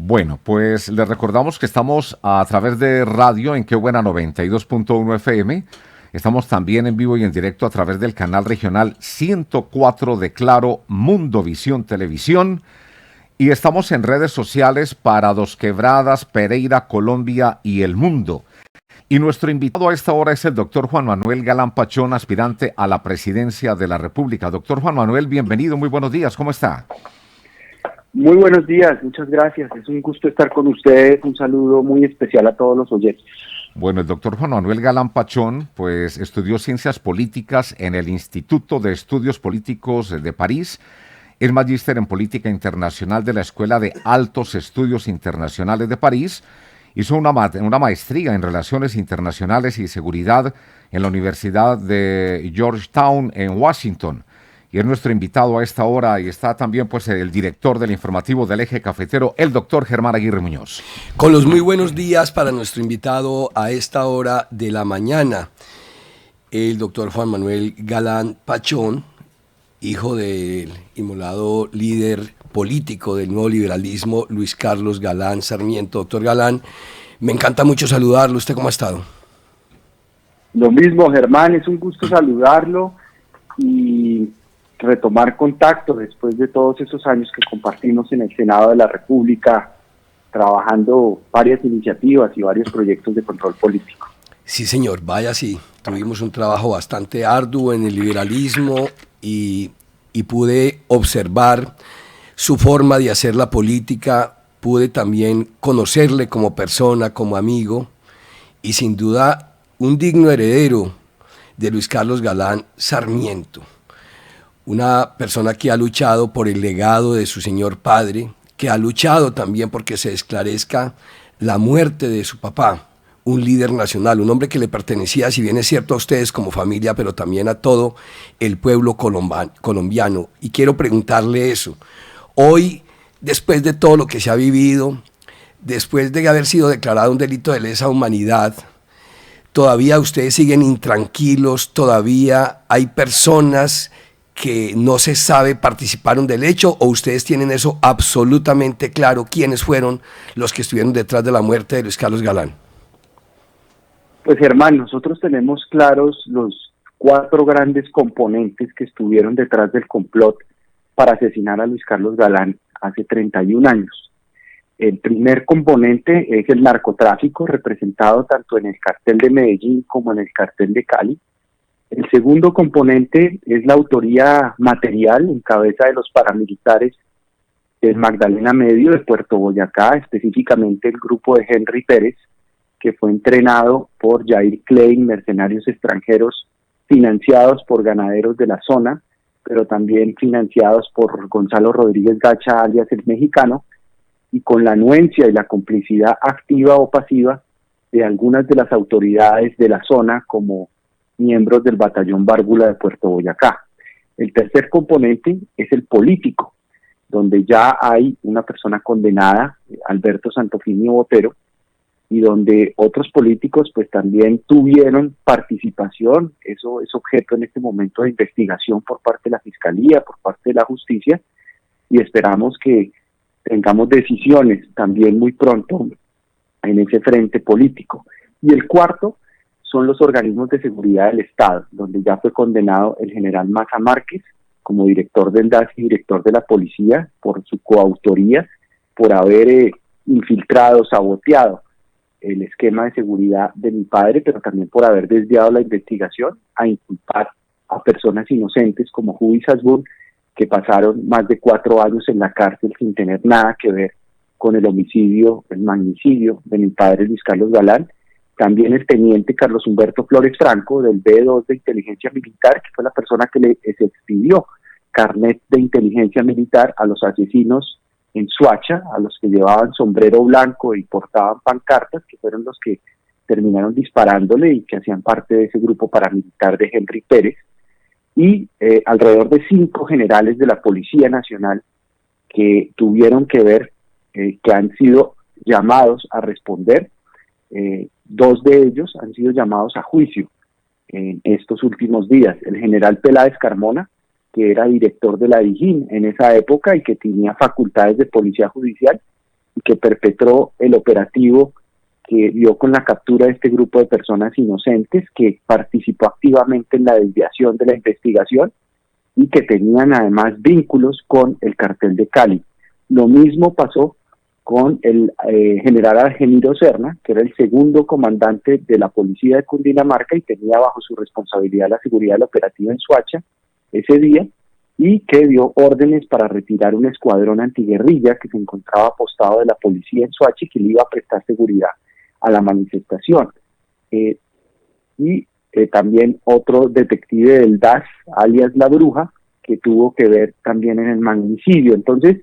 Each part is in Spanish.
Bueno, pues les recordamos que estamos a través de radio en Qué Buena 92.1 FM. Estamos también en vivo y en directo a través del canal regional 104 de Claro Mundovisión Televisión. Y estamos en redes sociales para Dos Quebradas, Pereira, Colombia y el mundo. Y nuestro invitado a esta hora es el doctor Juan Manuel Galán Pachón, aspirante a la presidencia de la República. Doctor Juan Manuel, bienvenido, muy buenos días, ¿cómo está? Muy buenos días, muchas gracias. Es un gusto estar con ustedes. Un saludo muy especial a todos los oyentes. Bueno, el doctor Juan Manuel Galán Pachón, pues estudió Ciencias Políticas en el Instituto de Estudios Políticos de París. Es magíster en Política Internacional de la Escuela de Altos Estudios Internacionales de París. Hizo una maestría en Relaciones Internacionales y Seguridad en la Universidad de Georgetown en Washington. Y es nuestro invitado a esta hora y está también pues el director del informativo del Eje Cafetero, el doctor Germán Aguirre Muñoz. Con los muy buenos días para nuestro invitado a esta hora de la mañana, el doctor Juan Manuel Galán Pachón, hijo del inmolado líder político del nuevo liberalismo, Luis Carlos Galán Sarmiento. Doctor Galán, me encanta mucho saludarlo. ¿Usted cómo ha estado? Lo mismo, Germán, es un gusto saludarlo y retomar contacto después de todos esos años que compartimos en el Senado de la República, trabajando varias iniciativas y varios proyectos de control político. Sí, señor, vaya sí. Tuvimos un trabajo bastante arduo en el liberalismo y pude observar su forma de hacer la política, pude también conocerle como persona, como amigo, y sin duda un digno heredero de Luis Carlos Galán Sarmiento. Una persona que ha luchado por el legado de su señor padre, que ha luchado también porque se esclarezca la muerte de su papá, un líder nacional, un hombre que le pertenecía, si bien es cierto a ustedes como familia, pero también a todo el pueblo colombiano. Y quiero preguntarle eso. Hoy, después de todo lo que se ha vivido, después de haber sido declarado un delito de lesa humanidad, todavía ustedes siguen intranquilos, todavía hay personas que no se sabe participaron del hecho, o ustedes tienen eso absolutamente claro, quiénes fueron los que estuvieron detrás de la muerte de Luis Carlos Galán. Pues, Germán, nosotros tenemos claros los 4 grandes componentes que estuvieron detrás del complot para asesinar a Luis Carlos Galán hace 31 años. El primer componente es el narcotráfico, representado tanto en el cartel de Medellín como en el cartel de Cali. El segundo componente es la autoría material en cabeza de los paramilitares del Magdalena Medio de Puerto Boyacá, específicamente el grupo de Henry Pérez, que fue entrenado por Jair Klein, mercenarios extranjeros financiados por ganaderos de la zona, pero también financiados por Gonzalo Rodríguez Gacha, alias el mexicano, y con la anuencia y la complicidad activa o pasiva de algunas de las autoridades de la zona, como miembros del batallón Bárbula de Puerto Boyacá. El tercer componente es el político, donde ya hay una persona condenada, Alberto Santofimio Botero, y donde otros políticos pues también tuvieron participación. Eso es objeto en este momento de investigación por parte de la Fiscalía, por parte de la Justicia, y esperamos que tengamos decisiones también muy pronto en ese frente político. Y el cuarto son los organismos de seguridad del Estado, donde ya fue condenado el general Maza Márquez como director del DAS y director de la policía por su coautoría, por haber infiltrado, saboteado el esquema de seguridad de mi padre, pero también por haber desviado la investigación a inculpar a personas inocentes como Judy Sasbun, que pasaron más de 4 años en la cárcel sin tener nada que ver con el homicidio, el magnicidio de mi padre Luis Carlos Galán. También el teniente Carlos Humberto Flores Franco, del B2 de Inteligencia Militar, que fue la persona que se expidió carnet de inteligencia militar a los asesinos en Suacha, a los que llevaban sombrero blanco y portaban pancartas, que fueron los que terminaron disparándole y que hacían parte de ese grupo paramilitar de Henry Pérez, y alrededor de 5 generales de la Policía Nacional que tuvieron que ver, que han sido llamados a responder. 2 de ellos han sido llamados a juicio en estos últimos días. El general Peláez Carmona, que era director de la DIJÍN en esa época y que tenía facultades de policía judicial, y que perpetró el operativo que dio con la captura de este grupo de personas inocentes que participó activamente en la desviación de la investigación y que tenían además vínculos con el cartel de Cali. Lo mismo pasó con el general Argemiro Serna, que era el segundo comandante de la policía de Cundinamarca y tenía bajo su responsabilidad la seguridad del operativo en Soacha ese día, y que dio órdenes para retirar un escuadrón antiguerrilla que se encontraba apostado de la policía en Soacha y que le iba a prestar seguridad a la manifestación. También otro detective del DAS, alias La Bruja, que tuvo que ver también en el magnicidio. Entonces,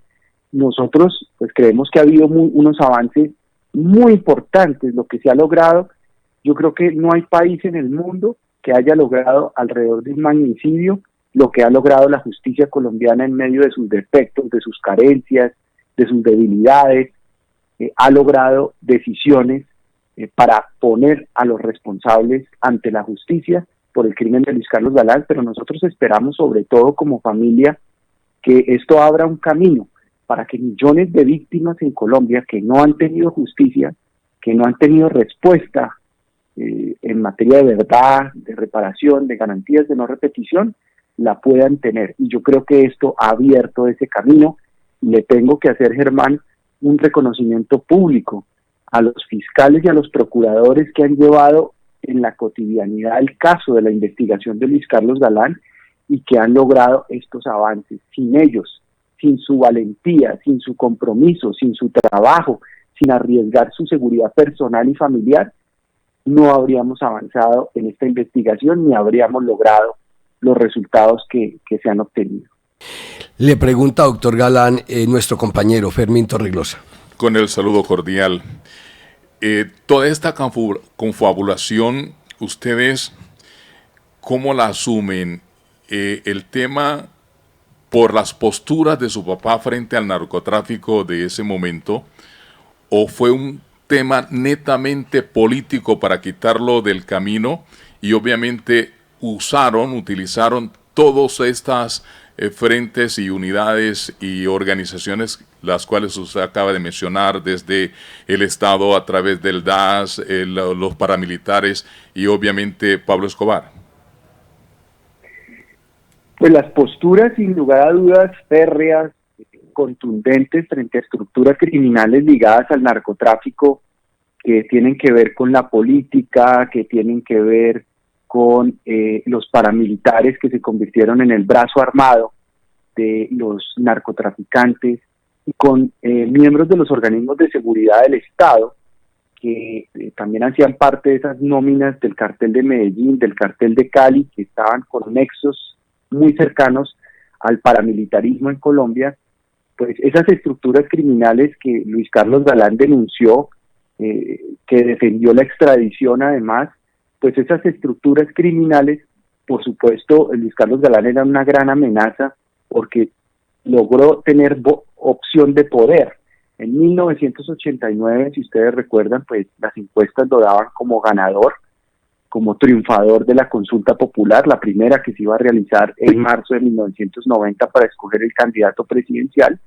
nosotros pues creemos que ha habido unos avances muy importantes. Lo que se ha logrado, yo creo que no hay país en el mundo que haya logrado alrededor de un magnicidio lo que ha logrado la justicia colombiana en medio de sus defectos, de sus carencias, de sus debilidades. Ha logrado decisiones para poner a los responsables ante la justicia por el crimen de Luis Carlos Galán, pero nosotros esperamos sobre todo como familia que esto abra un camino para que millones de víctimas en Colombia que no han tenido justicia, que no han tenido respuesta en materia de verdad, de reparación, de garantías de no repetición, la puedan tener. Y yo creo que esto ha abierto ese camino. Le tengo que hacer, Germán, un reconocimiento público a los fiscales y a los procuradores que han llevado en la cotidianidad el caso de la investigación de Luis Carlos Galán y que han logrado estos avances. Sin ellos, sin su valentía, sin su compromiso, sin su trabajo, sin arriesgar su seguridad personal y familiar, no habríamos avanzado en esta investigación ni habríamos logrado los resultados que se han obtenido. Le pregunta, doctor Galán, nuestro compañero Fermín Torreglosa. Con el saludo cordial. Toda esta confabulación, ¿ustedes cómo la asumen? El tema por las posturas de su papá frente al narcotráfico de ese momento, ¿o fue un tema netamente político para quitarlo del camino y obviamente utilizaron todas estas frentes y unidades y organizaciones, las cuales usted acaba de mencionar, desde el Estado a través del DAS, los paramilitares y obviamente Pablo Escobar? Pues las posturas, sin lugar a dudas, férreas, contundentes frente a estructuras criminales ligadas al narcotráfico, que tienen que ver con la política, que tienen que ver con los paramilitares que se convirtieron en el brazo armado de los narcotraficantes, y con miembros de los organismos de seguridad del Estado, que también hacían parte de esas nóminas del cartel de Medellín, del cartel de Cali, que estaban con nexos muy cercanos al paramilitarismo en Colombia. Pues esas estructuras criminales que Luis Carlos Galán denunció, que defendió la extradición además, pues esas estructuras criminales, por supuesto, Luis Carlos Galán era una gran amenaza porque logró tener opción de poder. En 1989, si ustedes recuerdan, pues las encuestas lo daban como ganador, como triunfador de la consulta popular, la primera que se iba a realizar en marzo de 1990 para escoger el candidato presidencial,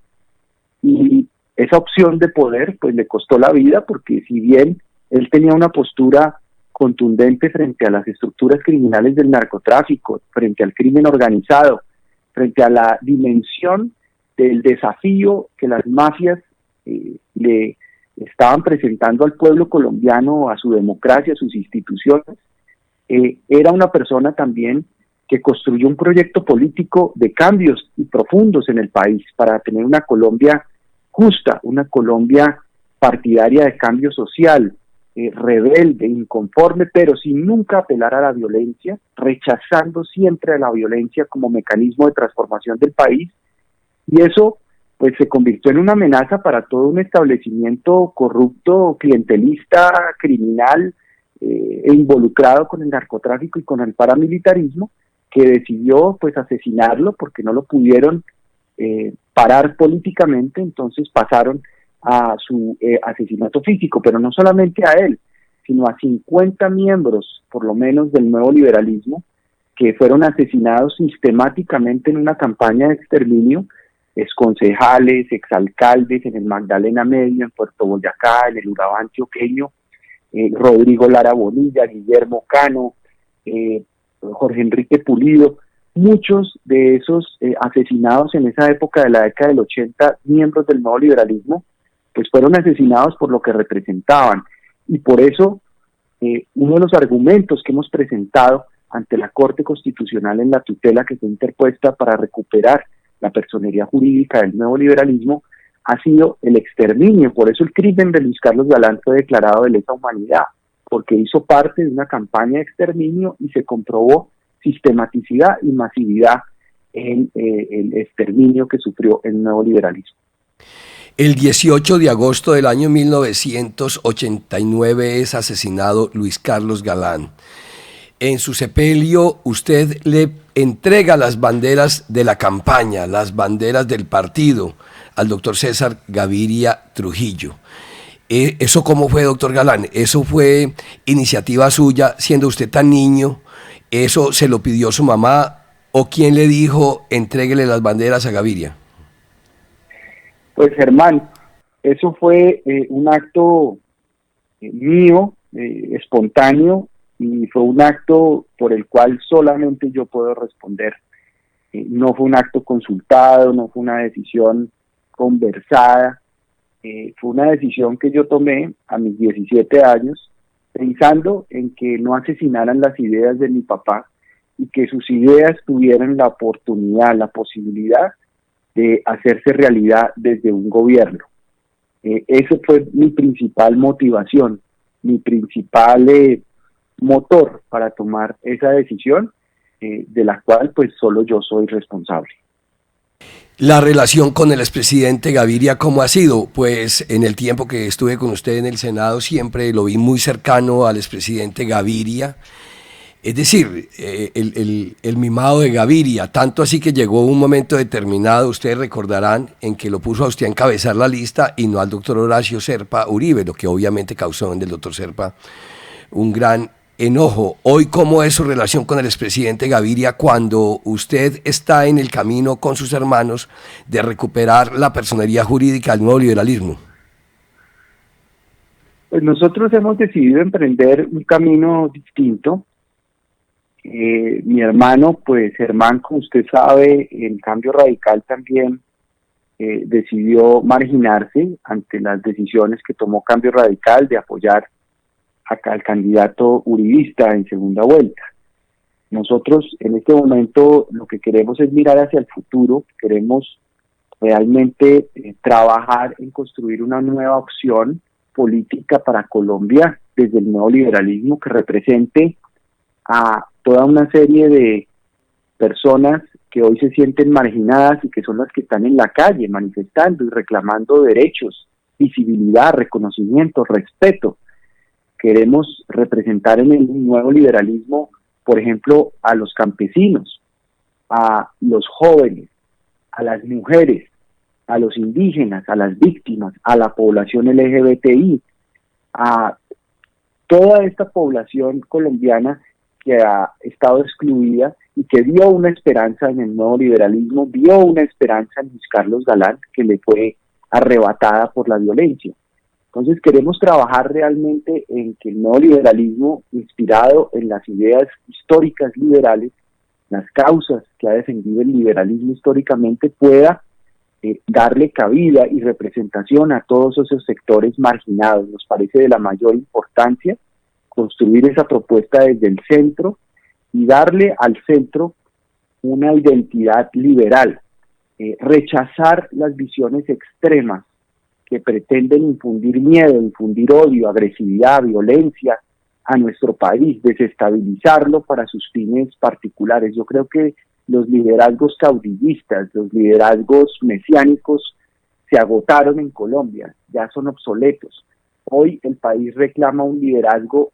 y esa opción de poder pues le costó la vida, porque si bien él tenía una postura contundente frente a las estructuras criminales del narcotráfico, frente al crimen organizado, frente a la dimensión del desafío que las mafias le estaban presentando al pueblo colombiano, a su democracia, a sus instituciones, era una persona también que construyó un proyecto político de cambios y profundos en el país para tener una Colombia justa, una Colombia partidaria de cambio social, rebelde, inconforme, pero sin nunca apelar a la violencia, rechazando siempre a la violencia como mecanismo de transformación del país. Y eso pues se convirtió en una amenaza para todo un establecimiento corrupto, clientelista, criminal, e involucrado con el narcotráfico y con el paramilitarismo, que decidió pues asesinarlo porque no lo pudieron parar políticamente. Entonces pasaron a su asesinato físico, pero no solamente a él, sino a 50 miembros, por lo menos, del nuevo liberalismo, que fueron asesinados sistemáticamente en una campaña de exterminio exconcejales, exalcaldes en el Magdalena Medio, en Puerto Boyacá, en el Urabá antioqueño, Rodrigo Lara Bonilla, Guillermo Cano, Jorge Enrique Pulido, muchos de esos asesinados en esa época de la década del 80, miembros del nuevo liberalismo, pues fueron asesinados por lo que representaban. Y por eso, uno de los argumentos que hemos presentado ante la Corte Constitucional en la tutela que fue interpuesta para recuperar la personería jurídica del nuevo liberalismo ha sido el exterminio. Por eso el crimen de Luis Carlos Galán fue declarado de lesa humanidad, porque hizo parte de una campaña de exterminio y se comprobó sistematicidad y masividad en el exterminio que sufrió el nuevo liberalismo. El 18 de agosto del año 1989 es asesinado Luis Carlos Galán. En su sepelio usted le entrega las banderas de la campaña, las banderas del partido, al doctor César Gaviria Trujillo. ¿Eso cómo fue, doctor Galán? ¿Eso fue iniciativa suya, siendo usted tan niño? ¿Eso se lo pidió su mamá? ¿O quién le dijo, entréguele las banderas a Gaviria? Pues, Germán, eso fue un acto mío, espontáneo, y fue un acto por el cual solamente yo puedo responder. No fue un acto consultado, no fue una decisión conversada, fue una decisión que yo tomé a mis 17 años, pensando en que no asesinaran las ideas de mi papá y que sus ideas tuvieran la oportunidad, la posibilidad de hacerse realidad desde un gobierno. Esa fue mi principal motivación, mi principal motor para tomar esa decisión, de la cual pues solo yo soy responsable. La relación con el expresidente Gaviria, ¿cómo ha sido? Pues en el tiempo que estuve con usted en el Senado siempre lo vi muy cercano al expresidente Gaviria. Es decir, el mimado de Gaviria, tanto así que llegó un momento determinado, ustedes recordarán, en que lo puso a usted a encabezar la lista y no al doctor Horacio Serpa Uribe, lo que obviamente causó en el doctor Serpa un gran enojo. Hoy, ¿cómo es su relación con el expresidente Gaviria cuando usted está en el camino con sus hermanos de recuperar la personería jurídica del nuevo liberalismo? Pues nosotros hemos decidido emprender un camino distinto. Mi hermano, pues Germán, como usted sabe, en Cambio Radical también decidió marginarse ante las decisiones que tomó Cambio Radical de apoyar al candidato uribista en segunda vuelta. Nosotros en este momento lo que queremos es mirar hacia el futuro, queremos realmente trabajar en construir una nueva opción política para Colombia desde el nuevo liberalismo que represente a toda una serie de personas que hoy se sienten marginadas y que son las que están en la calle manifestando y reclamando derechos, visibilidad, reconocimiento, respeto. Queremos representar en el nuevo liberalismo, por ejemplo, a los campesinos, a los jóvenes, a las mujeres, a los indígenas, a las víctimas, a la población LGBTI, a toda esta población colombiana que ha estado excluida y que vio una esperanza en el nuevo liberalismo, vio una esperanza en Luis Carlos Galán, que le fue arrebatada por la violencia. Entonces queremos trabajar realmente en que el nuevo liberalismo, inspirado en las ideas históricas liberales, las causas que ha defendido el liberalismo históricamente, pueda darle cabida y representación a todos esos sectores marginados. Nos parece de la mayor importancia construir esa propuesta desde el centro y darle al centro una identidad liberal, rechazar las visiones extremas que pretenden infundir miedo, infundir odio, agresividad, violencia a nuestro país, desestabilizarlo para sus fines particulares. Yo creo que los liderazgos caudillistas, los liderazgos mesiánicos se agotaron en Colombia, ya son obsoletos. Hoy el país reclama un liderazgo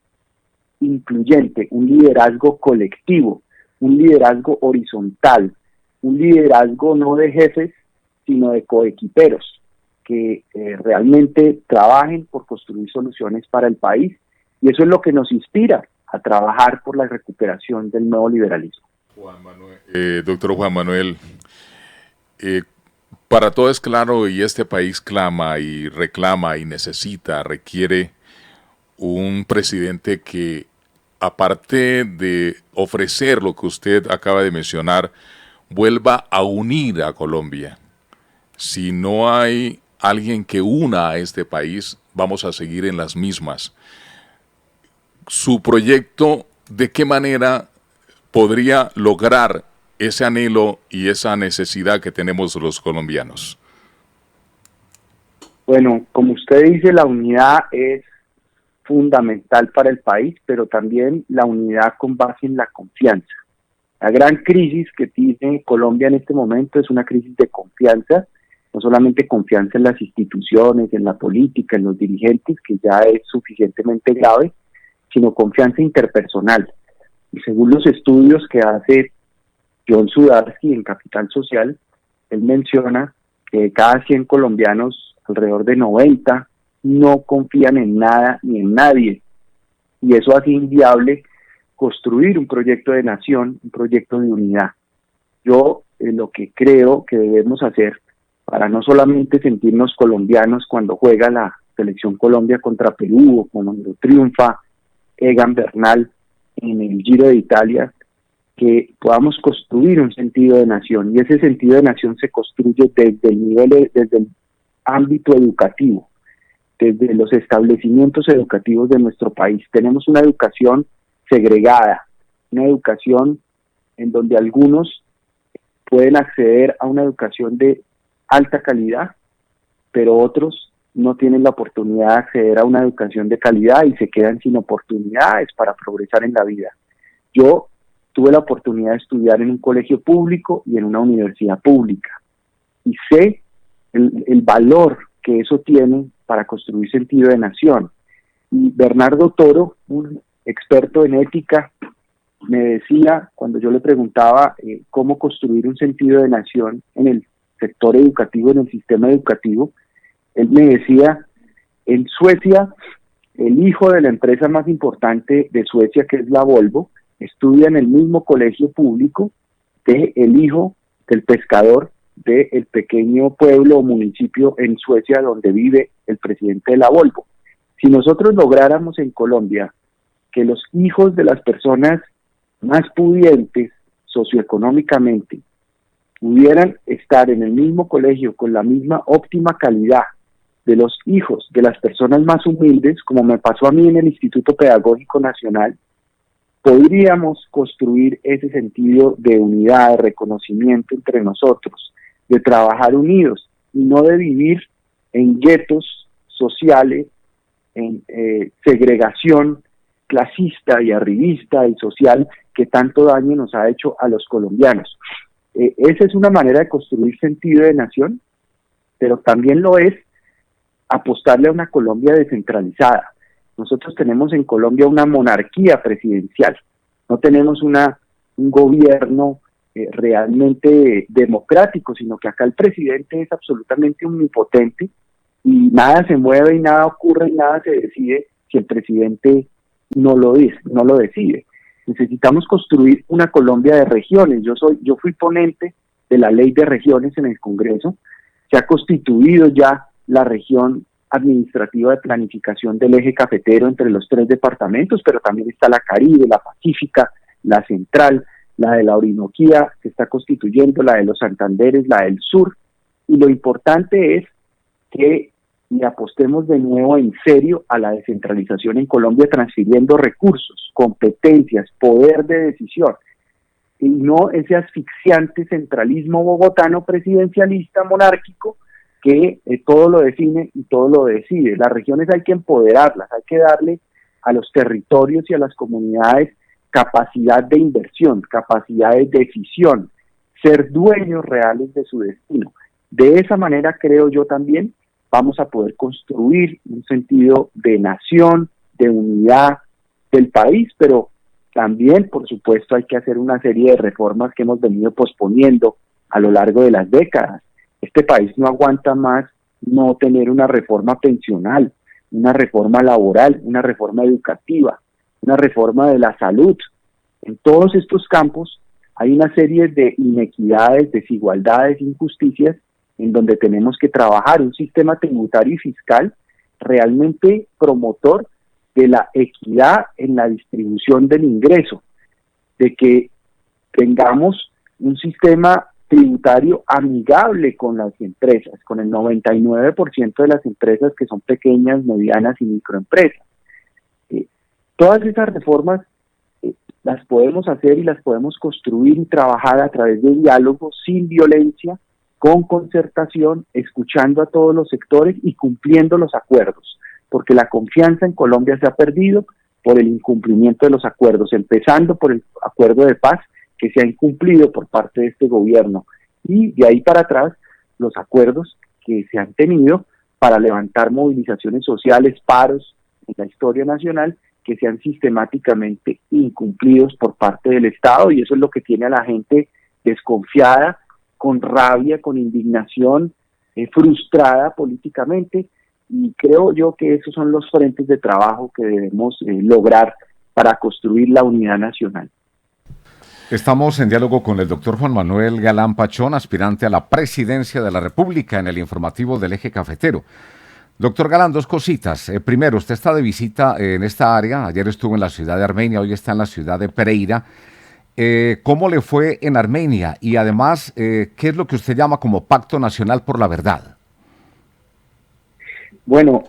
incluyente, un liderazgo colectivo, un liderazgo horizontal, un liderazgo no de jefes, sino de coequiperos, que realmente trabajen por construir soluciones para el país, y eso es lo que nos inspira a trabajar por la recuperación del nuevo liberalismo. Doctor Juan Manuel, Para todo es claro y este país clama y reclama y requiere un presidente que, aparte de ofrecer lo que usted acaba de mencionar, vuelva a unir a Colombia. Si no hay alguien que una a este país, vamos a seguir en las mismas. Su proyecto, ¿de qué manera podría lograr ese anhelo y esa necesidad que tenemos los colombianos? Bueno, como usted dice, la unidad es fundamental para el país, pero también la unidad con base en la confianza. La gran crisis que tiene Colombia en este momento es una crisis de confianza, no solamente confianza en las instituciones, en la política, en los dirigentes, que ya es suficientemente grave, sino confianza interpersonal. Y según los estudios que hace John Sudarsky en Capital Social, él menciona que de cada 100 colombianos, alrededor de 90 no confían en nada ni en nadie. Y eso hace inviable construir un proyecto de nación, un proyecto de unidad. Yo lo que creo que debemos hacer para no solamente sentirnos colombianos cuando juega la selección Colombia contra Perú o cuando triunfa Egan Bernal en el Giro de Italia, que podamos construir un sentido de nación, y ese sentido de nación se construye desde el nivel, desde el ámbito educativo, desde los establecimientos educativos de nuestro país. Tenemos una educación segregada, una educación en donde algunos pueden acceder a una educación de alta calidad, pero otros no tienen la oportunidad de acceder a una educación de calidad y se quedan sin oportunidades para progresar en la vida. Yo tuve la oportunidad de estudiar en un colegio público y en una universidad pública, y sé el valor que eso tiene para construir sentido de nación. Y Bernardo Toro, un experto en ética, me decía, cuando yo le preguntaba cómo construir un sentido de nación en el sector educativo, en el sistema educativo, él me decía, en Suecia, el hijo de la empresa más importante de Suecia, que es la Volvo, estudia en el mismo colegio público de el hijo del pescador del pequeño pueblo o municipio en Suecia donde vive el presidente de la Volvo. Si nosotros lográramos en Colombia que los hijos de las personas más pudientes socioeconómicamente pudieran estar en el mismo colegio con la misma óptima calidad de los hijos de las personas más humildes, como me pasó a mí en el Instituto Pedagógico Nacional, podríamos construir ese sentido de unidad, de reconocimiento entre nosotros, de trabajar unidos y no de vivir en guetos sociales, en segregación clasista y arribista y social que tanto daño nos ha hecho a los colombianos. Esa es una manera de construir sentido de nación, pero también lo es apostarle a una Colombia descentralizada. Nosotros tenemos en Colombia una monarquía presidencial, no tenemos un gobierno realmente democrático, sino que acá el presidente es absolutamente omnipotente y nada se mueve y nada ocurre y nada se decide si el presidente no lo decide. Necesitamos construir una Colombia de regiones. Yo fui ponente de la ley de regiones en el Congreso. Se ha constituido ya la región administrativa de planificación del eje cafetero entre los 3 departamentos, pero también está la Caribe, la Pacífica, la Central, la de la Orinoquía, que está constituyendo, la de los Santanderes, la del Sur, y lo importante es que le apostemos de nuevo en serio a la descentralización en Colombia, transfiriendo recursos, competencias, poder de decisión, y no ese asfixiante centralismo bogotano presidencialista monárquico que todo lo define y todo lo decide. Las regiones hay que empoderarlas, hay que darle a los territorios y a las comunidades capacidad de inversión, capacidad de decisión, ser dueños reales de su destino. De esa manera, creo yo también, vamos a poder construir un sentido de nación, de unidad del país, pero también, por supuesto, hay que hacer una serie de reformas que hemos venido posponiendo a lo largo de las décadas. Este país no aguanta más no tener una reforma pensional, una reforma laboral, una reforma educativa, una reforma de la salud. En todos estos campos hay una serie de inequidades, desigualdades, injusticias en donde tenemos que trabajar un sistema tributario y fiscal realmente promotor de la equidad en la distribución del ingreso, de que tengamos un sistema tributario amigable con las empresas, con el 99% de las empresas que son pequeñas, medianas y microempresas. Todas esas reformas las podemos hacer y las podemos construir y trabajar a través de diálogo, sin violencia, con concertación, escuchando a todos los sectores y cumpliendo los acuerdos, porque la confianza en Colombia se ha perdido por el incumplimiento de los acuerdos, empezando por el acuerdo de paz que se ha incumplido por parte de este gobierno, y de ahí para atrás los acuerdos que se han tenido para levantar movilizaciones sociales, paros en la historia nacional, que sean sistemáticamente incumplidos por parte del Estado, y eso es lo que tiene a la gente desconfiada, con rabia, con indignación, frustrada políticamente, y creo yo que esos son los frentes de trabajo que debemos lograr para construir la unidad nacional. Estamos en diálogo con el doctor Juan Manuel Galán Pachón, aspirante a la presidencia de la República, en el informativo del Eje Cafetero. Doctor Galán, dos cositas. Primero, usted está de visita en esta área. Ayer estuvo en la ciudad de Armenia, hoy está en la ciudad de Pereira. ¿Cómo le fue en Armenia? Y además, ¿qué es lo que usted llama como Pacto Nacional por la Verdad? Bueno,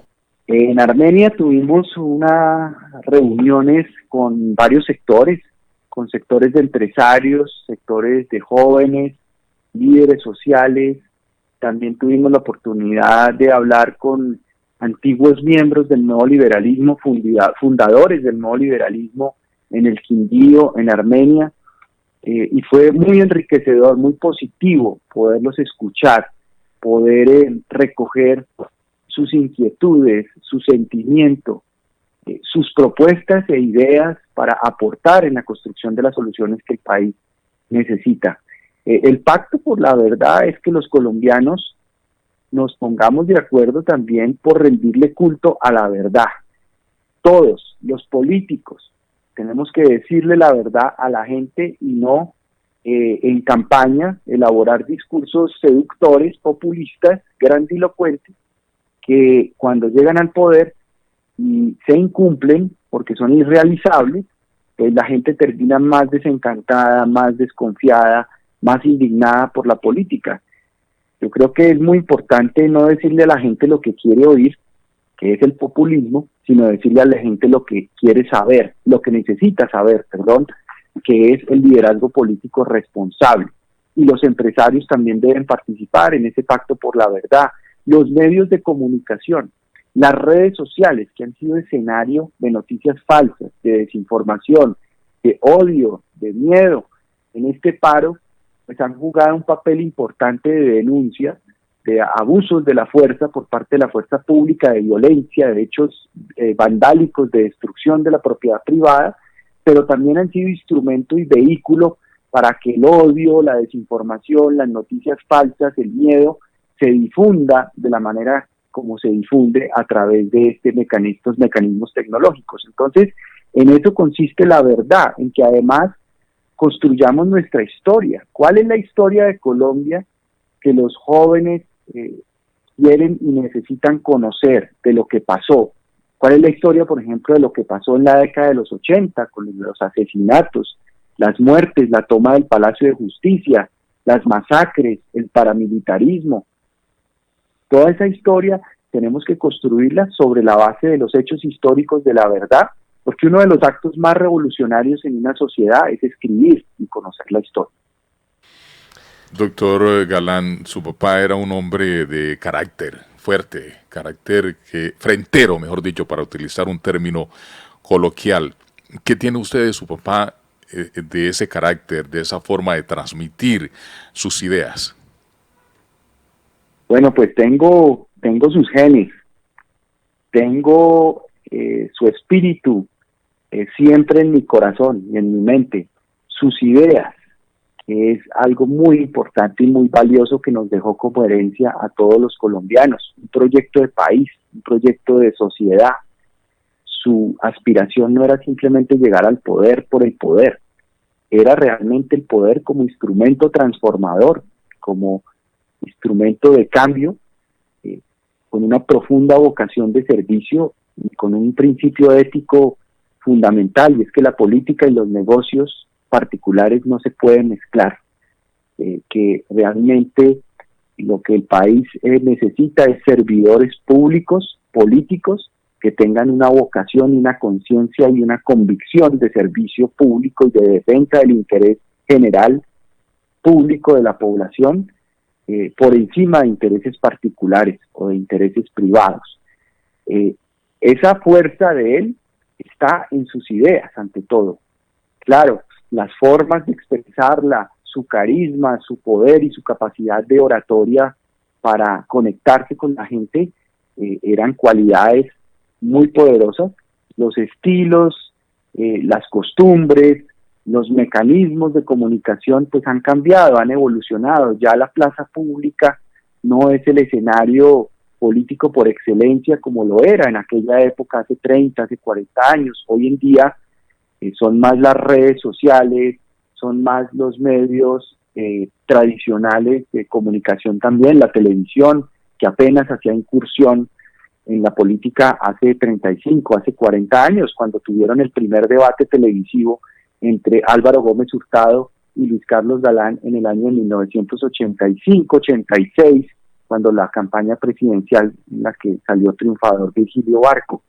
en Armenia tuvimos unas reuniones con varios sectores, con sectores de empresarios, sectores de jóvenes, líderes sociales. También tuvimos la oportunidad de hablar con antiguos miembros del nuevo liberalismo, fundadores del nuevo liberalismo en el Quindío, en Armenia, y fue muy enriquecedor, muy positivo poderlos escuchar, poder recoger sus inquietudes, su sentimiento, sus propuestas e ideas para aportar en la construcción de las soluciones que el país necesita. El pacto por la verdad es que los colombianos nos pongamos de acuerdo también por rendirle culto a la verdad. Todos, los políticos, tenemos que decirle la verdad a la gente y no en campaña elaborar discursos seductores, populistas, grandilocuentes, que cuando llegan al poder y se incumplen porque son irrealizables, pues la gente termina más desencantada, más desconfiada, más indignada por la política. Yo creo que es muy importante no decirle a la gente lo que quiere oír, que es el populismo, sino decirle a la gente lo que quiere saber, lo que necesita saber, que es el liderazgo político responsable. Y los empresarios también deben participar en ese pacto por la verdad. Los medios de comunicación, las redes sociales, que han sido escenario de noticias falsas, de desinformación, de odio, de miedo, en este paro, pues han jugado un papel importante de denuncia de abusos de la fuerza por parte de la fuerza pública, de violencia, de hechos vandálicos, de destrucción de la propiedad privada, pero también han sido instrumento y vehículo para que el odio, la desinformación, las noticias falsas, el miedo, se difunda de la manera como se difunde a través de estos mecanismos tecnológicos. Entonces, en eso consiste la verdad, en que además construyamos nuestra historia. ¿Cuál es la historia de Colombia que los jóvenes quieren y necesitan conocer de lo que pasó? ¿Cuál es la historia, por ejemplo, de lo que pasó en la década de los 80, con los asesinatos, las muertes, la toma del Palacio de Justicia, las masacres, el paramilitarismo? Toda esa historia tenemos que construirla sobre la base de los hechos históricos de la verdad, porque uno de los actos más revolucionarios en una sociedad es escribir y conocer la historia. Doctor Galán, su papá era un hombre de carácter fuerte, frentero, mejor dicho, para utilizar un término coloquial. ¿Qué tiene usted de su papá, de ese carácter, de esa forma de transmitir sus ideas? Bueno, pues tengo sus genes, tengo su espíritu siempre en mi corazón y en mi mente, sus ideas, que es algo muy importante y muy valioso que nos dejó como herencia a todos los colombianos, un proyecto de país, un proyecto de sociedad. Su aspiración no era simplemente llegar al poder por el poder, era realmente el poder como instrumento transformador, como instrumento de cambio, con una profunda vocación de servicio y con un principio ético fundamental, y es que la política y los negocios particulares no se pueden mezclar, que realmente lo que el país necesita es servidores públicos, políticos, que tengan una vocación y una conciencia y una convicción de servicio público y de defensa del interés general público de la población, por encima de intereses particulares o de intereses privados. Esa fuerza de él está en sus ideas, ante todo. Claro, las formas de expresarla, su carisma, su poder y su capacidad de oratoria para conectarse con la gente eran cualidades muy poderosas. Los estilos, las costumbres, los mecanismos de comunicación pues han cambiado, han evolucionado. Ya la plaza pública no es el escenario político por excelencia como lo era en aquella época, hace 30, hace 40 años. Hoy en día son más las redes sociales, son más los medios tradicionales de comunicación también, la televisión, que apenas hacía incursión en la política hace 35, hace 40 años, cuando tuvieron el primer debate televisivo entre Álvaro Gómez Hurtado y Luis Carlos Galán en el año 1985-86, cuando la campaña presidencial en la que salió triunfador Virgilio Barco.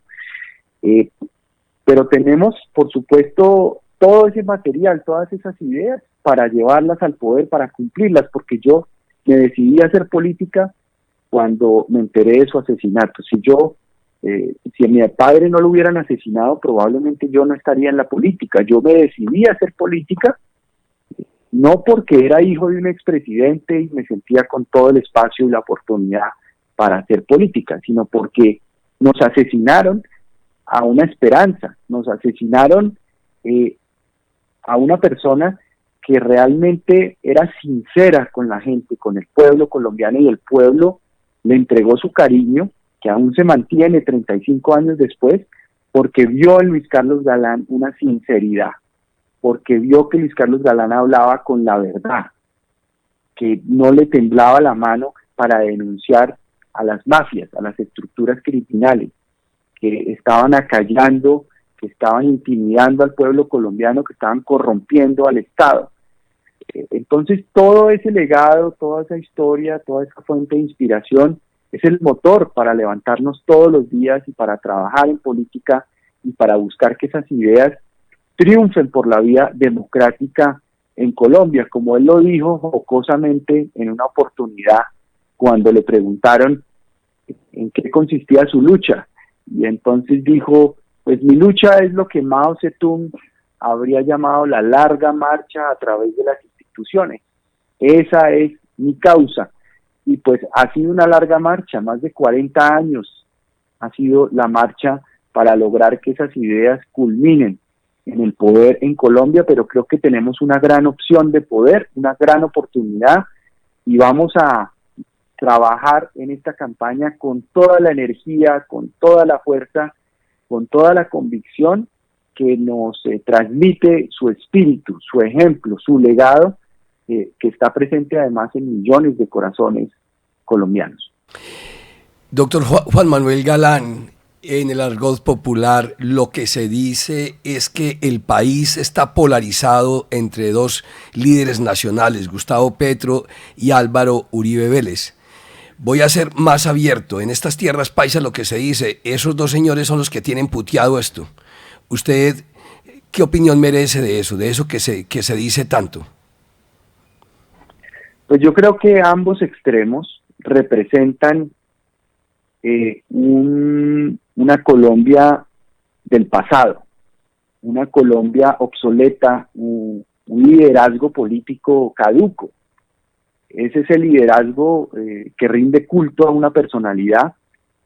Pero tenemos, por supuesto, todo ese material, todas esas ideas para llevarlas al poder, para cumplirlas, porque yo me decidí a hacer política cuando me enteré de su asesinato. Si a mi padre no lo hubieran asesinado, probablemente yo no estaría en la política. Yo me decidí a hacer política, no porque era hijo de un expresidente y me sentía con todo el espacio y la oportunidad para hacer política, sino porque nos asesinaron a una esperanza, nos asesinaron a una persona que realmente era sincera con la gente, con el pueblo colombiano, y el pueblo le entregó su cariño, que aún se mantiene 35 años después, porque vio en Luis Carlos Galán una sinceridad, porque vio que Luis Carlos Galán hablaba con la verdad, que no le temblaba la mano para denunciar a las mafias, a las estructuras criminales, que estaban acallando, que estaban intimidando al pueblo colombiano, que estaban corrompiendo al Estado. Entonces todo ese legado, toda esa historia, toda esa fuente de inspiración es el motor para levantarnos todos los días y para trabajar en política y para buscar que esas ideas triunfen por la vía democrática en Colombia, como él lo dijo jocosamente en una oportunidad cuando le preguntaron en qué consistía su lucha, y entonces dijo: pues mi lucha es lo que Mao Zedong habría llamado la larga marcha a través de las instituciones. Esa es mi causa. Y pues ha sido una larga marcha, más de 40 años ha sido la marcha para lograr que esas ideas culminen en el poder en Colombia, pero creo que tenemos una gran opción de poder, una gran oportunidad, y vamos a trabajar en esta campaña con toda la energía, con toda la fuerza, con toda la convicción que nos transmite su espíritu, su ejemplo, su legado, que está presente además en millones de corazones colombianos. Doctor Juan Manuel Galán, en el argot popular lo que se dice es que el país está polarizado entre dos líderes nacionales, Gustavo Petro y Álvaro Uribe Vélez. Voy a ser más abierto. En estas tierras paisas lo que se dice, esos dos señores son los que tienen puteado esto. ¿Usted qué opinión merece de eso que se dice tanto? Pues yo creo que ambos extremos representan una Colombia del pasado, una Colombia obsoleta, un liderazgo político caduco. Ese es el liderazgo que rinde culto a una personalidad,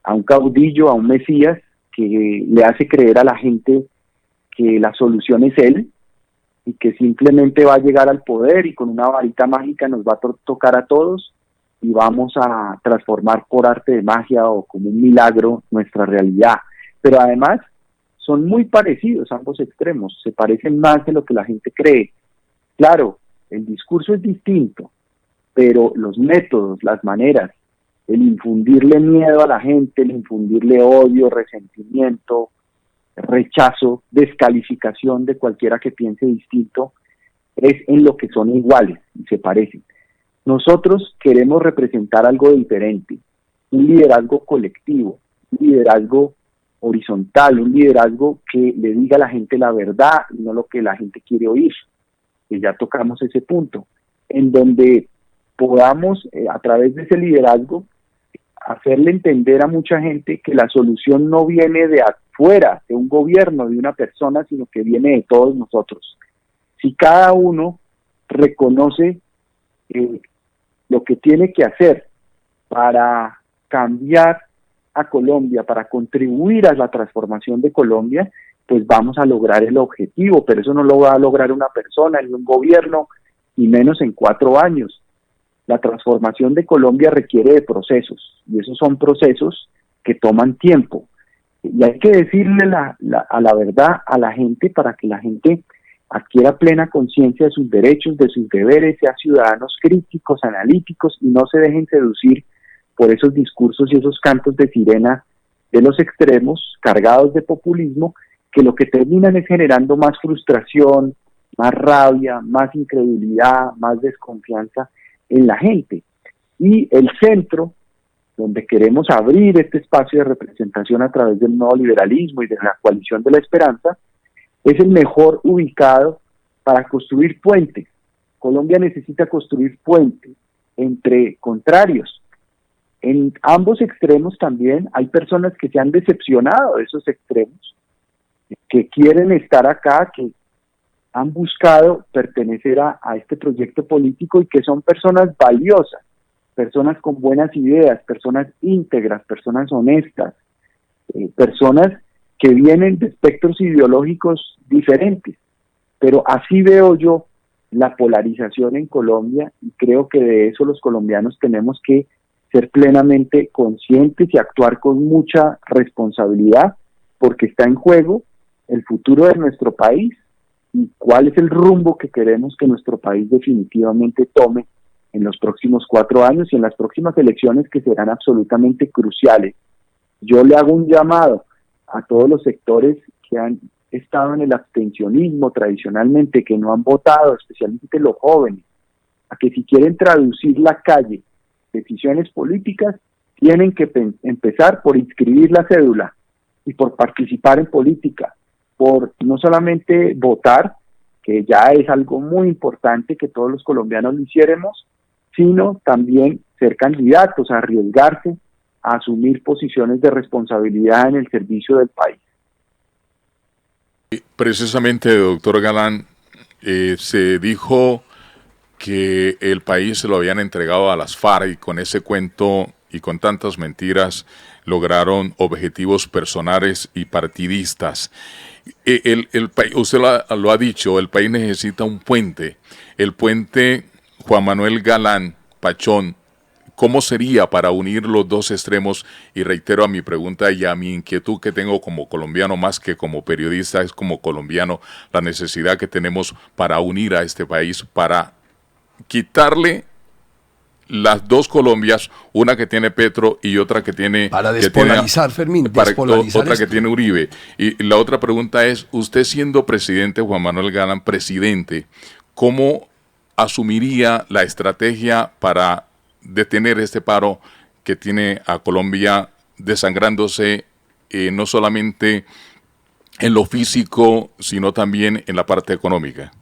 a un caudillo, a un mesías, que le hace creer a la gente que la solución es él y que simplemente va a llegar al poder y con una varita mágica nos va a tocar a todos y vamos a transformar por arte de magia o como un milagro nuestra realidad. Pero además son muy parecidos ambos extremos, se parecen más de lo que la gente cree. Claro, el discurso es distinto, pero los métodos, las maneras, el infundirle miedo a la gente, el infundirle odio, resentimiento, rechazo, descalificación de cualquiera que piense distinto, es en lo que son iguales y se parecen. Nosotros queremos representar algo diferente, un liderazgo colectivo, un liderazgo horizontal, un liderazgo que le diga a la gente la verdad y no lo que la gente quiere oír, que ya tocamos ese punto, en donde podamos, a través de ese liderazgo, hacerle entender a mucha gente que la solución no viene de afuera, de un gobierno, de una persona, sino que viene de todos nosotros. Si cada uno reconoce lo que tiene que hacer para cambiar a Colombia, para contribuir a la transformación de Colombia, pues vamos a lograr el objetivo, pero eso no lo va a lograr una persona, ni un gobierno, y menos en 4 años. La transformación de Colombia requiere de procesos, y esos son procesos que toman tiempo. Y hay que decirle a la verdad a la gente para que la gente adquiera plena conciencia de sus derechos, de sus deberes, sea ciudadanos críticos, analíticos, y no se dejen seducir por esos discursos y esos cantos de sirena de los extremos, cargados de populismo, que lo que terminan es generando más frustración, más rabia, más incredulidad, más desconfianza en la gente. Y el centro, donde queremos abrir este espacio de representación a través del nuevo liberalismo y de la coalición de la esperanza, es el mejor ubicado para construir puentes. Colombia necesita construir puentes entre contrarios. En ambos extremos también hay personas que se han decepcionado de esos extremos, que quieren estar acá, que han buscado pertenecer a este proyecto político y que son personas valiosas, personas con buenas ideas, personas íntegras, personas honestas, personas que vienen de espectros ideológicos diferentes. Pero así veo yo la polarización en Colombia y creo que de eso los colombianos tenemos que ser plenamente conscientes y actuar con mucha responsabilidad, porque está en juego el futuro de nuestro país y cuál es el rumbo que queremos que nuestro país definitivamente tome en los próximos 4 años y en las próximas elecciones que serán absolutamente cruciales. Yo le hago un llamado a todos los sectores que han estado en el abstencionismo tradicionalmente, que no han votado, especialmente los jóvenes, a que si quieren traducir la calle, decisiones políticas, tienen que empezar por inscribir la cédula y por participar en política, por no solamente votar, que ya es algo muy importante que todos los colombianos lo hiciéramos, sino también ser candidatos, a arriesgarse, a asumir posiciones de responsabilidad en el servicio del país. Precisamente, doctor Galán, se dijo que el país se lo habían entregado a las FARC y con ese cuento y con tantas mentiras lograron objetivos personales y partidistas. Usted lo ha dicho, el país necesita un puente. El puente Juan Manuel Galán Pachón, ¿cómo sería para unir los dos extremos? Y reitero a mi pregunta y a mi inquietud que tengo como colombiano, más que como periodista, es como colombiano, la necesidad que tenemos para unir a este país, para quitarle las dos Colombias, una que tiene Petro y otra que tiene... Para despolarizar, Fermín, despolarizar otra esto. Que tiene Uribe. Y la otra pregunta es, usted siendo presidente, Juan Manuel Galán, presidente, ¿cómo asumiría la estrategia para detener este paro que tiene a Colombia desangrándose no solamente en lo físico, sino también en la parte económica?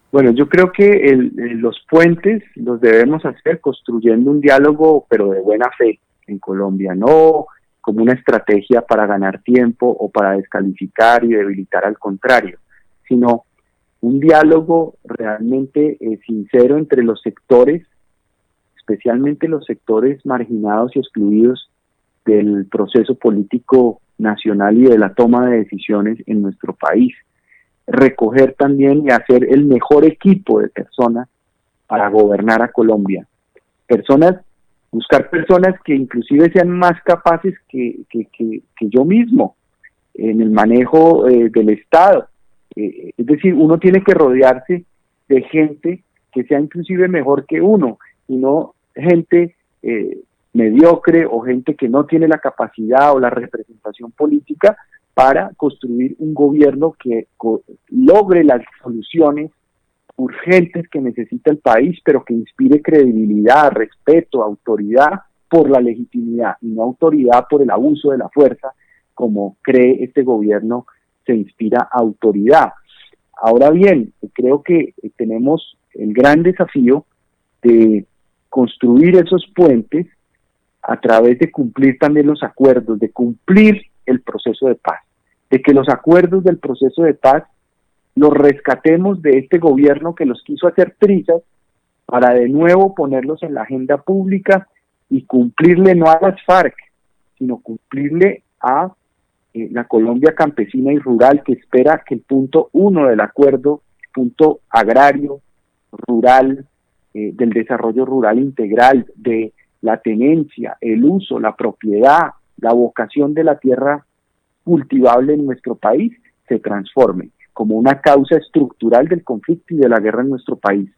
Bueno, yo creo que los puentes los debemos hacer construyendo un diálogo, pero de buena fe en Colombia, no como una estrategia para ganar tiempo o para descalificar y debilitar al contrario, sino un diálogo realmente sincero entre los sectores, especialmente los sectores marginados y excluidos del proceso político nacional y de la toma de decisiones en nuestro país. Recoger también y hacer el mejor equipo de personas para gobernar a Colombia. Buscar personas que inclusive sean más capaces que yo mismo en el manejo del Estado. Es decir, uno tiene que rodearse de gente que sea inclusive mejor que uno, y no gente mediocre o gente que no tiene la capacidad o la representación política para construir un gobierno que logre las soluciones urgentes que necesita el país, pero que inspire credibilidad, respeto, autoridad por la legitimidad y no autoridad por el abuso de la fuerza, como cree este gobierno se inspira autoridad. Ahora bien, creo que tenemos el gran desafío de construir esos puentes a través de cumplir también los acuerdos, de cumplir el proceso de paz, de que los acuerdos del proceso de paz los rescatemos de este gobierno que los quiso hacer trizas para de nuevo ponerlos en la agenda pública y cumplirle no a las FARC, sino cumplirle a la Colombia campesina y rural, que espera que el punto 1 del acuerdo, el punto agrario, rural, del desarrollo rural integral, de la tenencia, el uso, la propiedad, la vocación de la tierra cultivable en nuestro país, se transforme como una causa estructural del conflicto y de la guerra en nuestro país.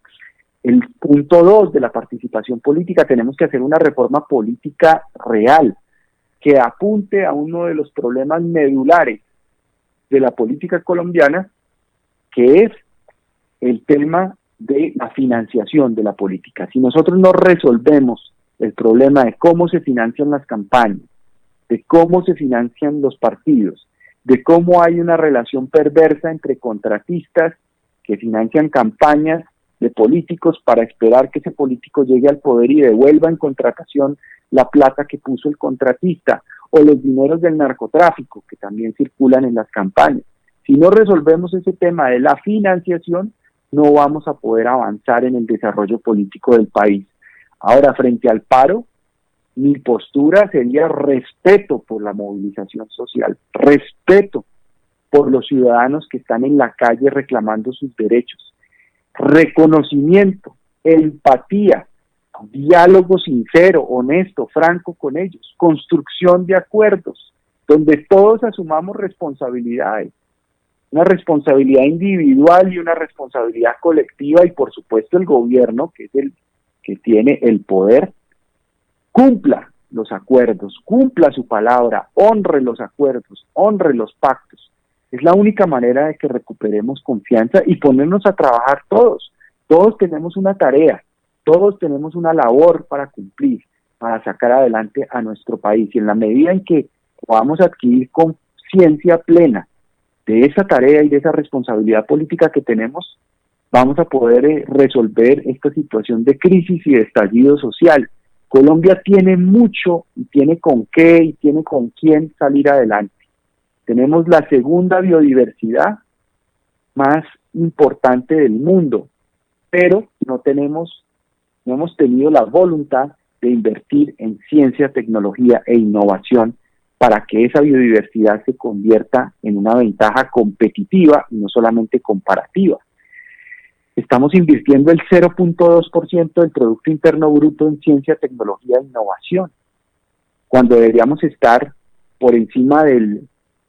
El punto 2 de la participación política, tenemos que hacer una reforma política real, que apunte a uno de los problemas medulares de la política colombiana, que es el tema de la financiación de la política. Si nosotros no resolvemos el problema de cómo se financian las campañas, de cómo se financian los partidos, de cómo hay una relación perversa entre contratistas que financian campañas de políticos para esperar que ese político llegue al poder y devuelva en contratación la plata que puso el contratista, o los dineros del narcotráfico que también circulan en las campañas. Si no resolvemos ese tema de la financiación, no vamos a poder avanzar en el desarrollo político del país. Ahora, frente al paro, mi postura sería respeto por la movilización social, respeto por los ciudadanos que están en la calle reclamando sus derechos, reconocimiento, empatía, diálogo sincero, honesto, franco con ellos, construcción de acuerdos, donde todos asumamos responsabilidades, una responsabilidad individual y una responsabilidad colectiva, y por supuesto el gobierno, que es el que tiene el poder, cumpla los acuerdos, cumpla su palabra, honre los acuerdos, honre los pactos. Es la única manera de que recuperemos confianza y ponernos a trabajar todos. Todos tenemos una tarea, todos tenemos una labor para cumplir, para sacar adelante a nuestro país. Y en la medida en que podamos adquirir conciencia plena de esa tarea y de esa responsabilidad política que tenemos, vamos a poder resolver esta situación de crisis y de estallido social. Colombia tiene mucho y tiene con qué y tiene con quién salir adelante. Tenemos la segunda biodiversidad más importante del mundo, pero no hemos tenido la voluntad de invertir en ciencia, tecnología e innovación para que esa biodiversidad se convierta en una ventaja competitiva y no solamente comparativa. Estamos invirtiendo el 0.2% del Producto Interno Bruto en ciencia, tecnología e innovación, cuando deberíamos estar por encima del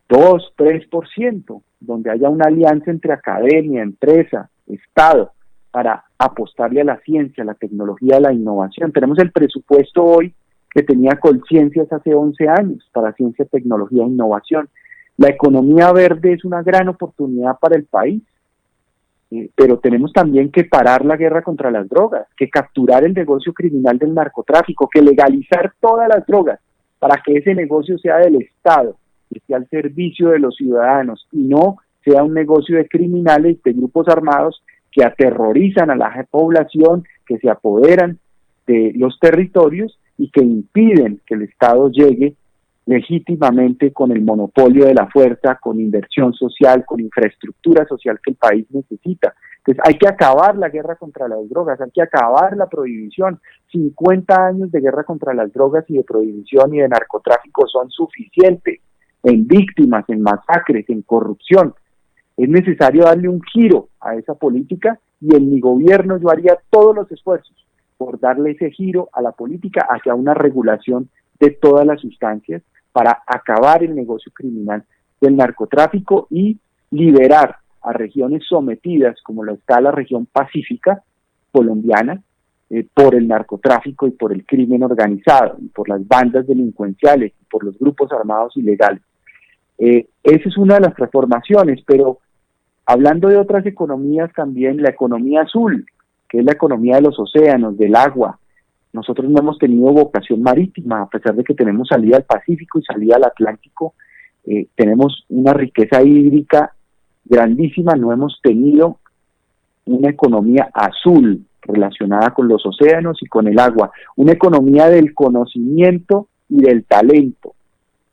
2-3%, donde haya una alianza entre academia, empresa, Estado, para apostarle a la ciencia, a la tecnología, a la innovación. Tenemos el presupuesto hoy que tenía Colciencias hace 11 años para ciencia, tecnología e innovación. La economía verde es una gran oportunidad para el país, pero tenemos también que parar la guerra contra las drogas, que capturar el negocio criminal del narcotráfico, que legalizar todas las drogas para que ese negocio sea del Estado, que esté al servicio de los ciudadanos y no sea un negocio de criminales, de grupos armados que aterrorizan a la población, que se apoderan de los territorios y que impiden que el Estado llegue legítimamente con el monopolio de la fuerza, con inversión social, con infraestructura social que el país necesita. Entonces hay que acabar la guerra contra las drogas, hay que acabar la prohibición. 50 años de guerra contra las drogas y de prohibición y de narcotráfico son suficientes en víctimas, en masacres, en corrupción. Es necesario darle un giro a esa política y en mi gobierno yo haría todos los esfuerzos por darle ese giro a la política hacia una regulación de todas las sustancias para acabar el negocio criminal del narcotráfico y liberar a regiones sometidas como lo está la región pacífica colombiana por el narcotráfico y por el crimen organizado, y por las bandas delincuenciales, y por los grupos armados ilegales. Esa es una de las transformaciones, pero hablando de otras economías también, la economía azul, que es la economía de los océanos, del agua. Nosotros no hemos tenido vocación marítima, a pesar de que tenemos salida al Pacífico y salida al Atlántico, tenemos una riqueza hídrica grandísima, no hemos tenido una economía azul relacionada con los océanos y con el agua, una economía del conocimiento y del talento.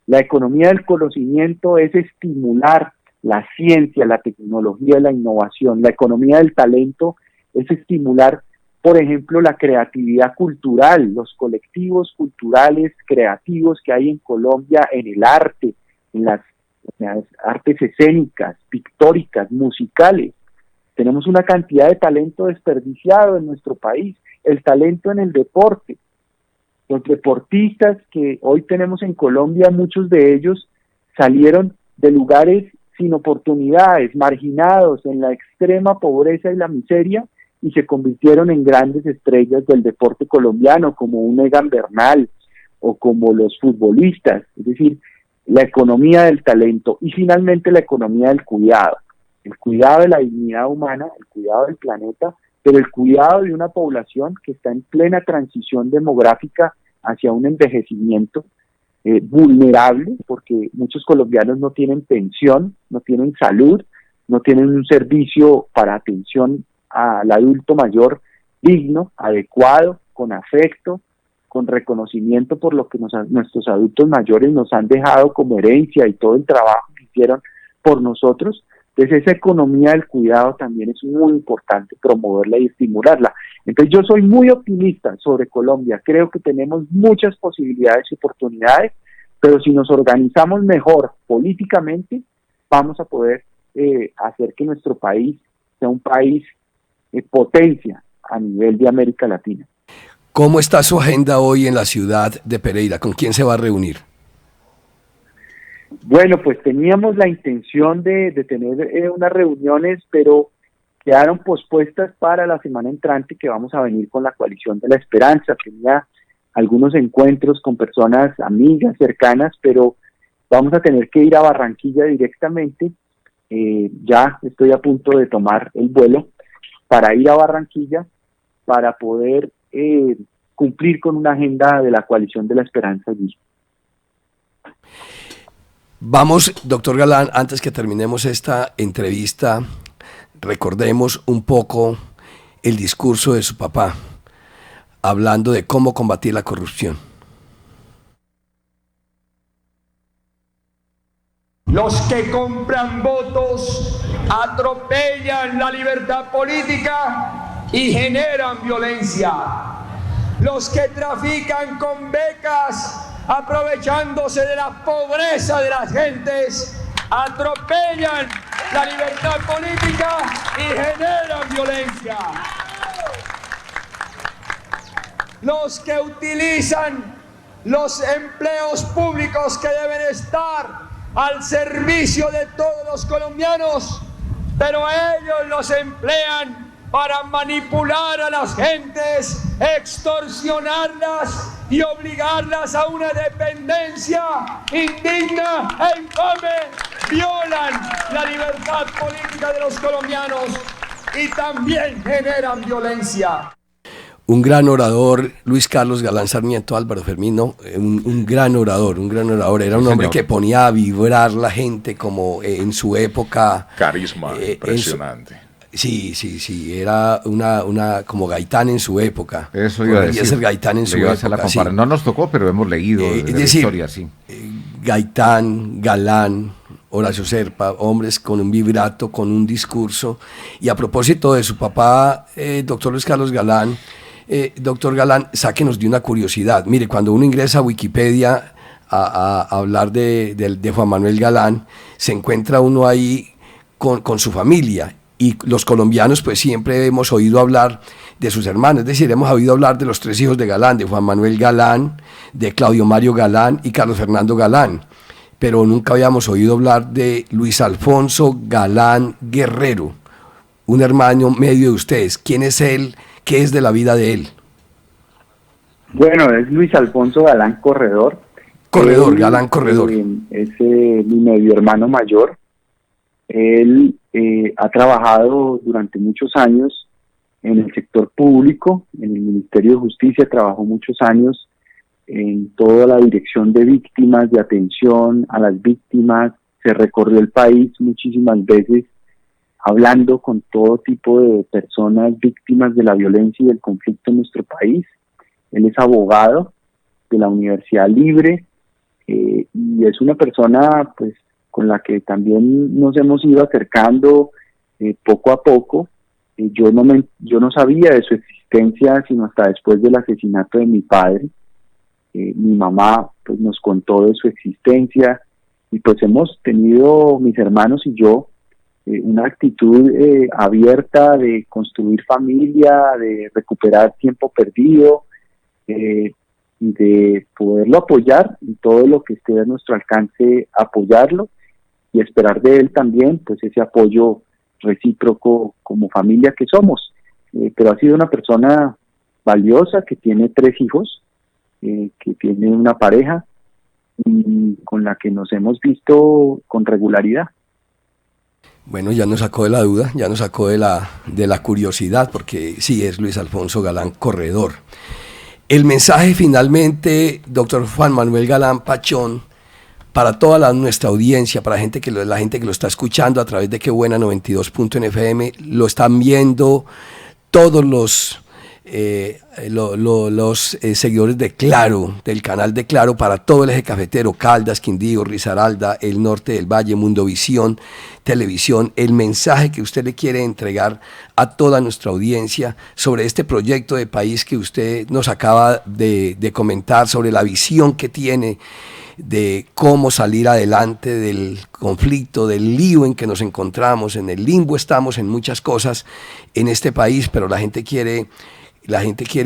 La economía del conocimiento es estimular la ciencia, la tecnología, la innovación. La economía del talento es estimular, por ejemplo, la creatividad cultural, los colectivos culturales creativos que hay en Colombia en el arte, en las artes escénicas, pictóricas, musicales. Tenemos una cantidad de talento desperdiciado en nuestro país, el talento en el deporte. Los deportistas que hoy tenemos en Colombia, muchos de ellos salieron de lugares sin oportunidades, marginados en la extrema pobreza y la miseria, y se convirtieron en grandes estrellas del deporte colombiano, como un Egan Bernal o como los futbolistas. Es decir, la economía del talento y finalmente la economía del cuidado. El cuidado de la dignidad humana, el cuidado del planeta, pero el cuidado de una población que está en plena transición demográfica hacia un envejecimiento vulnerable, porque muchos colombianos no tienen pensión, no tienen salud, no tienen un servicio para atención al adulto mayor digno, adecuado, con afecto, con reconocimiento por lo que nuestros adultos mayores nos han dejado como herencia y todo el trabajo que hicieron por nosotros. Entonces esa economía del cuidado también es muy importante promoverla y estimularla. Entonces yo soy muy optimista sobre Colombia, creo que tenemos muchas posibilidades y oportunidades, pero si nos organizamos mejor políticamente, vamos a poder hacer que nuestro país sea un país potencia a nivel de América Latina. ¿Cómo está su agenda hoy en la ciudad de Pereira? ¿Con quién se va a reunir? Bueno, pues teníamos la intención de tener unas reuniones, pero quedaron pospuestas para la semana entrante, que vamos a venir con la Coalición de la Esperanza. Tenía algunos encuentros con personas amigas, cercanas, pero vamos a tener que ir a Barranquilla directamente. Ya estoy a punto de tomar el vuelo para ir a Barranquilla para poder cumplir con una agenda de la Coalición de la Esperanza allí. Vamos, doctor Galán, antes que terminemos esta entrevista, recordemos un poco el discurso de su papá, hablando de cómo combatir la corrupción. Los que compran votos atropellan la libertad política y generan violencia. Los que trafican con becas, aprovechándose de la pobreza de las gentes, atropellan la libertad política y generan violencia. Los que utilizan los empleos públicos que deben estar al servicio de todos los colombianos, pero ellos los emplean para manipular a las gentes, extorsionarlas y obligarlas a una dependencia indigna e infame. Violan la libertad política de los colombianos y también generan violencia. Un gran orador, Luis Carlos Galán Sarmiento, Álvaro Fermino, un gran orador, era un hombre que ponía a vibrar la gente como en su época. Carisma impresionante. Sí, era una como Gaitán en su época. Eso iba a decir. Ser Gaitán en su época. Sí. No nos tocó, pero hemos leído de la historia, sí. Gaitán, Galán, Horacio Serpa, hombres con un vibrato, con un discurso. Y a propósito de su papá, doctor Luis Carlos Galán, doctor Galán, sáquenos de una curiosidad. Mire, cuando uno ingresa a Wikipedia a hablar de Juan Manuel Galán, se encuentra uno ahí con su familia. Y los colombianos pues siempre hemos oído hablar de sus hermanos, es decir, hemos oído hablar de los 3 hijos de Galán, de Juan Manuel Galán, de Claudio Mario Galán y Carlos Fernando Galán, pero nunca habíamos oído hablar de Luis Alfonso Galán Guerrero, un hermano medio de ustedes. ¿Quién es él? ¿Qué es de la vida de él? Bueno, es Luis Alfonso Galán Corredor. Galán Corredor. Es mi medio hermano mayor. Él ha trabajado durante muchos años en el sector público, en el Ministerio de Justicia, trabajó muchos años en toda la dirección de víctimas, de atención a las víctimas, se recorrió el país muchísimas veces hablando con todo tipo de personas víctimas de la violencia y del conflicto en nuestro país. Él es abogado de la Universidad Libre y es una persona pues con la que también nos hemos ido acercando poco a poco. Yo no sabía de su existencia sino hasta después del asesinato de mi padre. Mi mamá pues nos contó de su existencia y pues hemos tenido, mis hermanos y yo, una actitud abierta de construir familia, de recuperar tiempo perdido, y de poderlo apoyar en todo lo que esté a nuestro alcance, apoyarlo y esperar de él también pues ese apoyo recíproco como familia que somos. Pero ha sido una persona valiosa que tiene 3 hijos, que tiene una pareja y con la que nos hemos visto con regularidad. Bueno, ya nos sacó de la duda, ya nos sacó de la curiosidad, porque sí, es Luis Alfonso Galán Corredor. El mensaje finalmente, doctor Juan Manuel Galán Pachón, para toda nuestra audiencia, para la gente que lo está escuchando a través de Qué Buena 92.fm, lo están viendo todos los seguidores de Claro, del canal de Claro, para todo el eje cafetero, Caldas, Quindío, Risaralda, el norte del Valle, Mundovisión, Televisión, el mensaje que usted le quiere entregar a toda nuestra audiencia sobre este proyecto de país que usted nos acaba de comentar, sobre la visión que tiene de cómo salir adelante del conflicto, del lío en que nos encontramos, en el limbo estamos en muchas cosas en este país, pero la gente quiere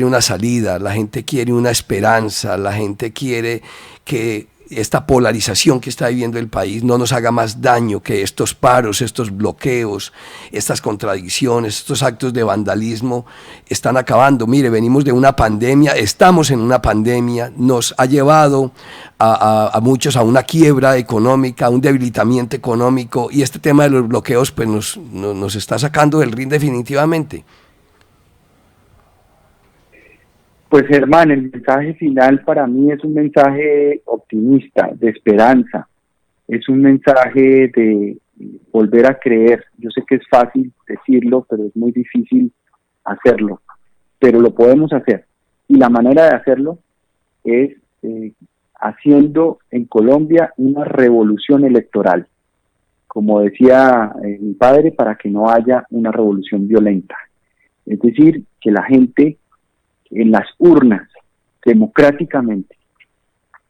una salida, la gente quiere una esperanza, la gente quiere que esta polarización que está viviendo el país no nos haga más daño, que estos paros, estos bloqueos, estas contradicciones, estos actos de vandalismo están acabando. Mire, venimos de una pandemia, estamos en una pandemia, nos ha llevado a muchos a una quiebra económica, a un debilitamiento económico, y este tema de los bloqueos pues nos está sacando del ring definitivamente. Pues Germán, el mensaje final para mí es un mensaje optimista, de esperanza, es un mensaje de volver a creer. Yo sé que es fácil decirlo, pero es muy difícil hacerlo, pero lo podemos hacer. Y la manera de hacerlo es haciendo en Colombia una revolución electoral, como decía mi padre, para que no haya una revolución violenta. Es decir, que la gente en las urnas, democráticamente,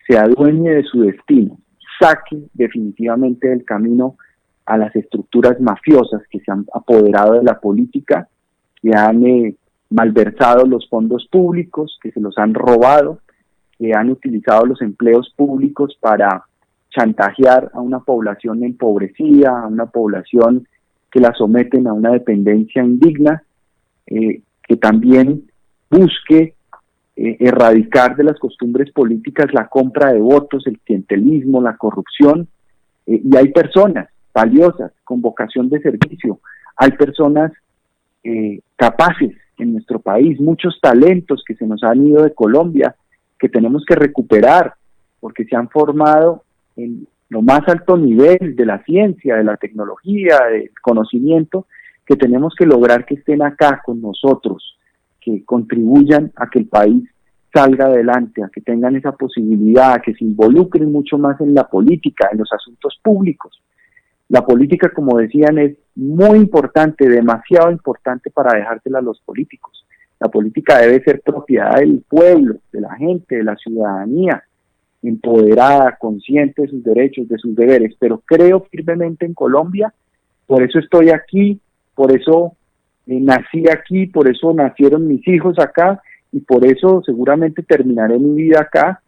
se adueñe de su destino, saque definitivamente del camino a las estructuras mafiosas que se han apoderado de la política, que han malversado los fondos públicos, que se los han robado, que han utilizado los empleos públicos para chantajear a una población empobrecida, a una población que la someten a una dependencia indigna, que también busque erradicar de las costumbres políticas la compra de votos, el clientelismo, la corrupción, y hay personas valiosas, con vocación de servicio, hay personas capaces en nuestro país, muchos talentos que se nos han ido de Colombia, que tenemos que recuperar, porque se han formado en lo más alto nivel de la ciencia, de la tecnología, del conocimiento, que tenemos que lograr que estén acá con nosotros, que contribuyan a que el país salga adelante, a que tengan esa posibilidad, a que se involucren mucho más en la política, en los asuntos públicos. La política, como decían, es muy importante, demasiado importante para dejársela a los políticos. La política debe ser propiedad del pueblo, de la gente, de la ciudadanía, empoderada, consciente de sus derechos, de sus deberes, pero creo firmemente en Colombia, por eso estoy aquí, por eso nací aquí, por eso nacieron mis hijos acá y por eso seguramente terminaré mi vida acá,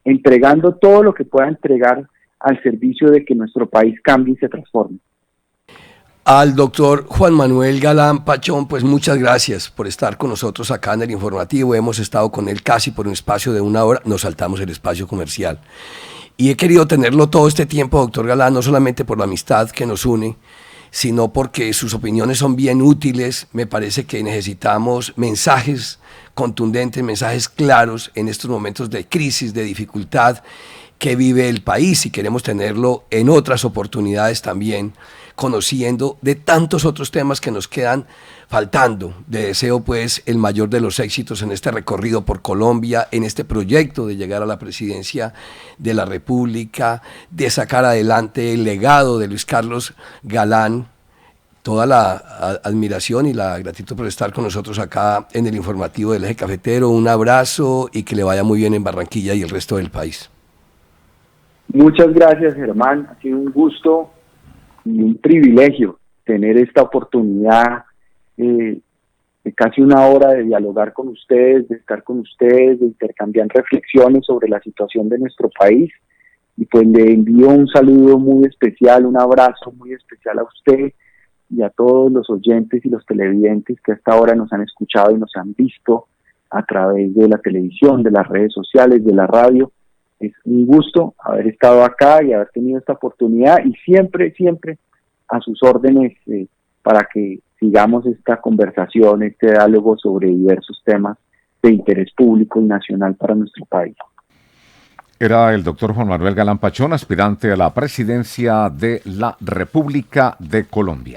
entregando todo lo que pueda entregar al servicio de que nuestro país cambie y se transforme. Al doctor Juan Manuel Galán Pachón, pues muchas gracias por estar con nosotros acá en el informativo. Hemos estado con él casi por un espacio de 1 hora, nos saltamos el espacio comercial. Y he querido tenerlo todo este tiempo, doctor Galán, no solamente por la amistad que nos une, sino porque sus opiniones son bien útiles. Me parece que necesitamos mensajes contundentes, mensajes claros en estos momentos de crisis, de dificultad que vive el país, y queremos tenerlo en otras oportunidades también, conociendo de tantos otros temas que nos quedan faltando. Le deseo pues el mayor de los éxitos en este recorrido por Colombia, en este proyecto de llegar a la presidencia de la República, de sacar adelante el legado de Luis Carlos Galán. Toda la admiración y la gratitud por estar con nosotros acá en el informativo del Eje Cafetero. Un abrazo y que le vaya muy bien en Barranquilla y el resto del país. Muchas gracias, Germán. Ha sido un gusto y un privilegio tener esta oportunidad de casi 1 hora de dialogar con ustedes, de estar con ustedes, de intercambiar reflexiones sobre la situación de nuestro país. Y pues le envío un saludo muy especial, un abrazo muy especial a usted y a todos los oyentes y los televidentes que hasta ahora nos han escuchado y nos han visto a través de la televisión, de las redes sociales, de la radio. Es un gusto haber estado acá y haber tenido esta oportunidad, y siempre, siempre a sus órdenes para que sigamos esta conversación, este diálogo sobre diversos temas de interés público y nacional para nuestro país. Era el doctor Juan Manuel Galán Pachón, aspirante a la presidencia de la República de Colombia.